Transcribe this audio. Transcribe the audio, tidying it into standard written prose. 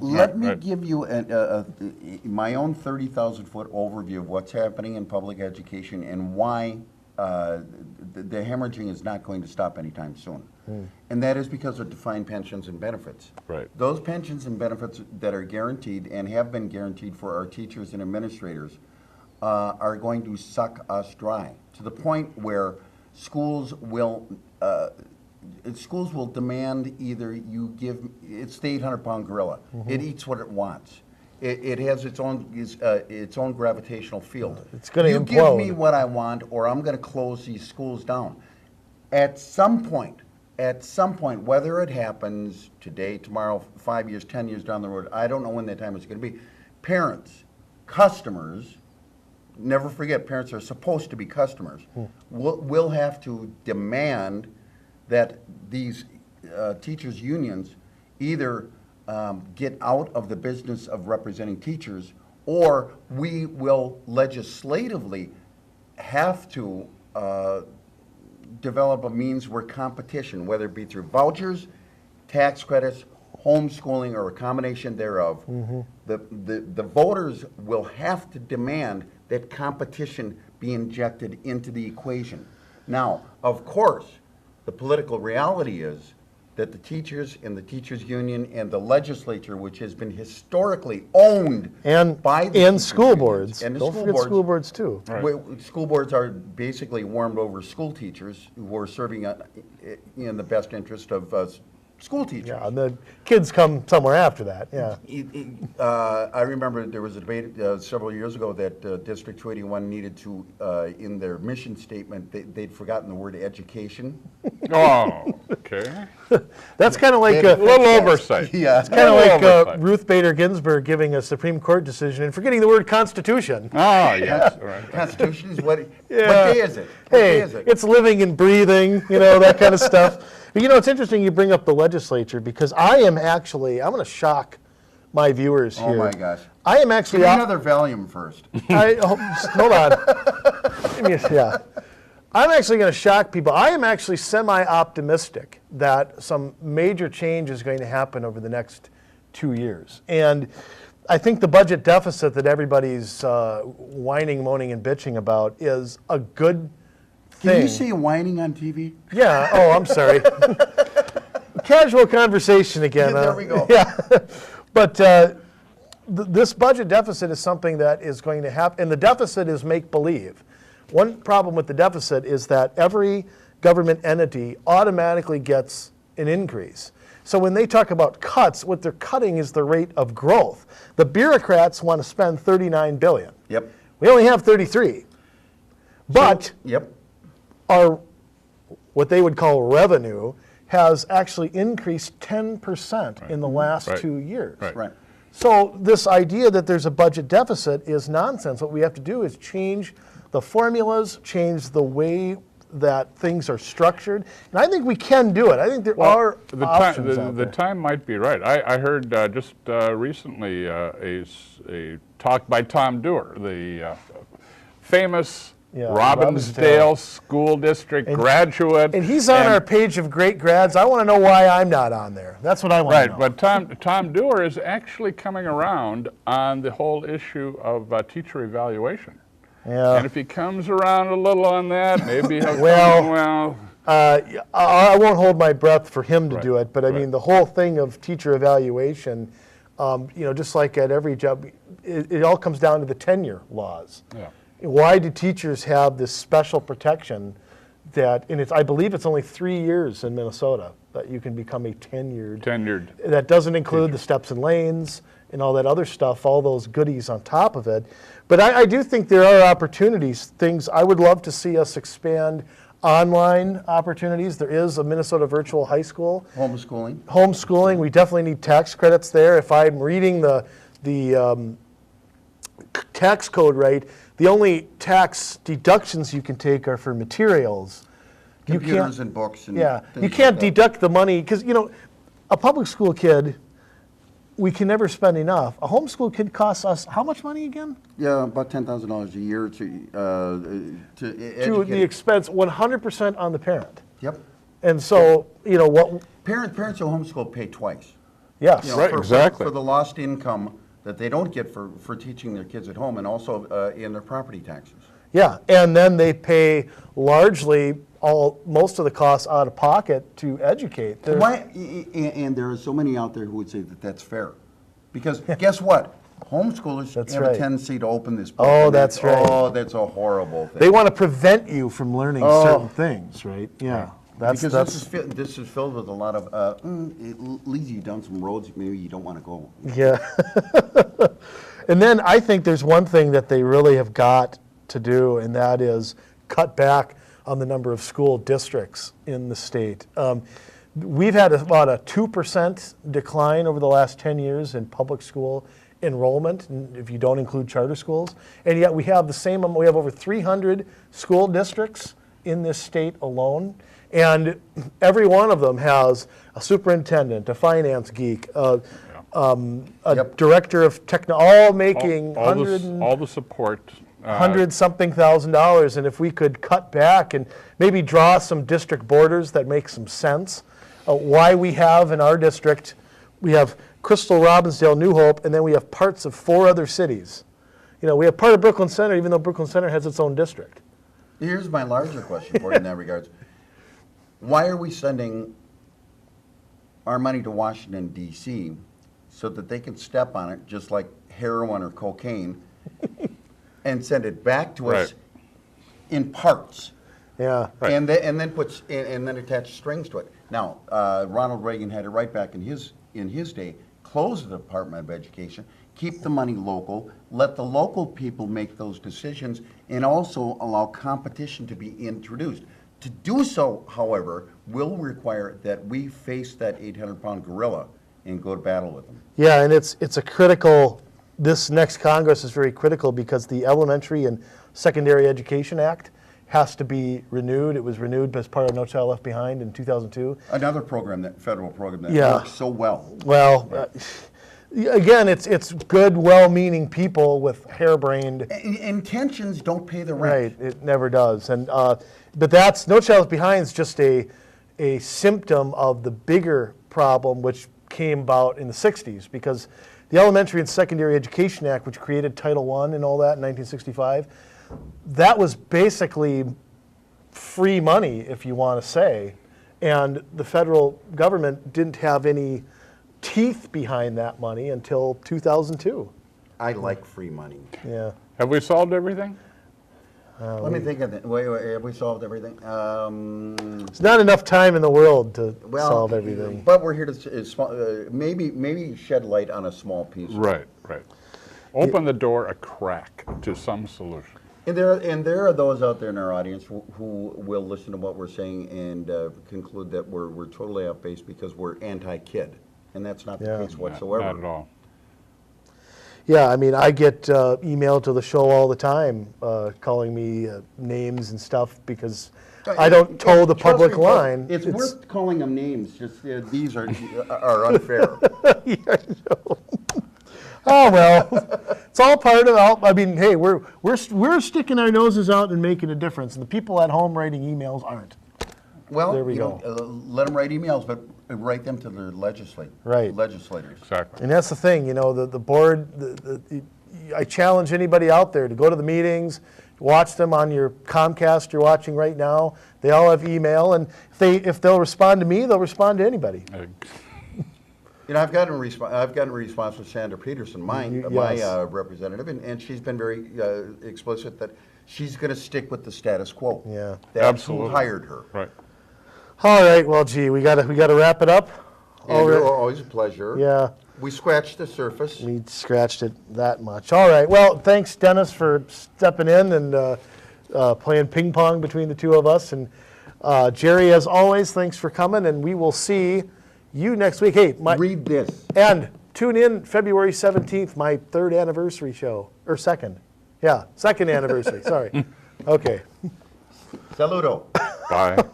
Let me give you my own 30,000-foot overview of what's happening in public education and why the hemorrhaging is not going to stop anytime soon. And that is because of defined pensions and benefits. Right. Those pensions and benefits that are guaranteed and have been guaranteed for our teachers and administrators are going to suck us dry to the point where schools will demand either you give, it's the 800-pound gorilla. It eats what it wants. It has its own gravitational field. It's going to You implode. give me what I want, or I'm going to close these schools down. At some point, whether it happens today, tomorrow, 5 years, 10 years down the road, I don't know when that time is going to be. Parents, customers, never forget, parents are supposed to be customers. We'll have to demand that these teachers' unions either get out of the business of representing teachers, or we will legislatively have to develop a means where competition, whether it be through vouchers, tax credits, homeschooling, or a combination thereof, the voters will have to demand that competition be injected into the equation. Now, of course, the political reality is that the teachers and the teachers union and the legislature, which has been historically owned by the and school boards. and the Don't school forget boards, school boards too. School boards are basically warmed over school teachers who are serving in the best interest of school teachers. Yeah, and the kids come somewhere after that. Yeah. I remember there was a debate several years ago that District 281 needed to, in their mission statement, they'd forgotten the word education. Oh, okay. That's kind of like A little oversight. Yeah. It's kind of like Ruth Bader Ginsburg giving a Supreme Court decision and forgetting the word Constitution. Oh, yes. Right. Constitution is what day is it? What Hey, day is it? it's living and breathing, that kind of stuff. But it's interesting you bring up the legislature because I'm going to shock my viewers here. Oh my gosh. I am actually. Give me another Valium first. Hold on. I'm actually going to shock people. I am actually semi-optimistic that some major change is going to happen over the next 2 years. And I think the budget deficit that everybody's whining, moaning, and bitching about is a good thing. Can you say whining on TV? Yeah. Oh, I'm sorry. Casual conversation again. There we go. Yeah. But this budget deficit is something that is going to happen, and the deficit is make-believe. One problem with the deficit is that every government entity automatically gets an increase. So when they talk about cuts, what they're cutting is the rate of growth. The bureaucrats want to spend $39 billion. Yep. We only have 33. But Yep. our, what they would call revenue, has actually increased 10% in the last 2 years. Right. So this idea that there's a budget deficit is nonsense. What we have to do is change the formulas, change the way that things are structured, and I think we can do it. I think there are options out there. The time might be right. I heard just recently a talk by Tom Dewar, the famous Robbinsdale School District graduate. And he's on our page of great grads. I want to know why I'm not on there. That's what I want to know. Right, but Tom Dewar is actually coming around on the whole issue of teacher evaluation. Yeah. And if he comes around a little on that, maybe he'll I won't hold my breath for him to do it, but I mean the whole thing of teacher evaluation, just like at every job, it all comes down to the tenure laws. Yeah. Why do teachers have this special protection that, and I believe it's only 3 years in Minnesota that you can become a tenured. That doesn't include the steps and lanes and all that other stuff, all those goodies on top of it. But I do think there are opportunities, things I would love to see us expand online opportunities. There is a Minnesota Virtual High School. Homeschooling, we definitely need tax credits there. If I'm reading the tax code right, the only tax deductions you can take are for materials. Computers and books and you can't deduct the money, because a public school kid, we can never spend enough. A homeschool kid costs us how much money again? Yeah, about $10,000 a year to To the expense, 100% on the parent. Yep. And so, what... Parents who homeschool pay twice. Yes. You know, Right, exactly. For the lost income that they don't get for teaching their kids at home, and also in their property taxes. Yeah, and then they pay largely most of the costs out of pocket to educate. And there are so many out there who would say that that's fair. Because guess what? Homeschoolers have right. a tendency to open this book. Oh, and that's right. Oh, that's a horrible thing. They want to prevent you from learning certain things, right? Yeah. Because this is filled with a lot of, it leads you down some roads maybe you don't want to go. Yeah. And then I think there's one thing that they really have got to do, and that is cut back on the number of school districts in the state. We've had about a 2% decline over the last 10 years in public school enrollment, if you don't include charter schools. And yet we have the same, we have over 300 school districts in this state alone. And every one of them has a superintendent, a finance geek, a director of all making all the support. $100-something thousand. And if we could cut back and maybe draw some district borders that make some sense, why we have in our district, we have Crystal, Robbinsdale, New Hope, and then we have parts of 4 other cities. You know, we have part of Brooklyn Center, even though Brooklyn Center has its own district. Here's my larger question for you in that regards. Why are we sending our money to Washington, D.C. so that they can step on it just like heroin or cocaine and send it back to us in parts? Yeah. Right. And then attach strings to it. Now, Ronald Reagan had it right back in his day. Close the Department of Education, keep the money local, let the local people make those decisions, and also allow competition to be introduced. To do so, however, will require that we face that 800-pound gorilla and go to battle with them. Yeah, and it's a critical, this next Congress is very critical because the Elementary and Secondary Education Act has to be renewed. It was renewed as part of No Child Left Behind in 2002. Another program, federal program that works so well. Well, again, it's good, well-meaning people with harebrained intentions don't pay the rent. Right, it never does. And but that's No Child Left Behind is just a symptom of the bigger problem which came about in the 60s, because the Elementary and Secondary Education Act, which created Title I and all that in 1965, that was basically free money, if you want to say, and the federal government didn't have any teeth behind that money until 2002. I like free money. Yeah. Have we solved everything? Let me think of it. Wait, have we solved everything? There's not enough time in the world to solve everything. But we're here to maybe shed light on a small piece. Right. Open the door a crack to some solution. And there are those out there in our audience who will listen to what we're saying and conclude that we're totally off base because we're anti-kid, and that's not the case whatsoever. Not at all. Yeah, I mean, I get email to the show all the time calling me names and stuff because I don't toe the public line. It's worth calling them names. Just these are unfair. Yeah, I know. Oh well, it's all part of. I mean, hey, we're sticking our noses out and making a difference, and the people at home writing emails aren't. Well, there we go. Let them write emails, but write them to their legislators. Exactly. And that's the thing, you know, the board. I challenge anybody out there to go to the meetings, watch them on your Comcast you're watching right now. They all have email, and if they'll respond to me, they'll respond to anybody. You know, I've gotten a response from Sandra Peterson, my representative, and she's been very explicit that she's going to stick with the status quo. Yeah, that's absolutely. who hired her. Right. All right. Well, gee, we gotta wrap it up. Andrew, always a pleasure. Yeah. We scratched the surface. We scratched it that much. All right. Well, thanks, Dennis, for stepping in and playing ping pong between the two of us. And Jerry, as always, thanks for coming. And we will see you next week. Hey, read this. And tune in February 17th, my 3rd anniversary show. Or 2nd. Yeah, 2nd anniversary. Sorry. Okay. Saludo. Bye.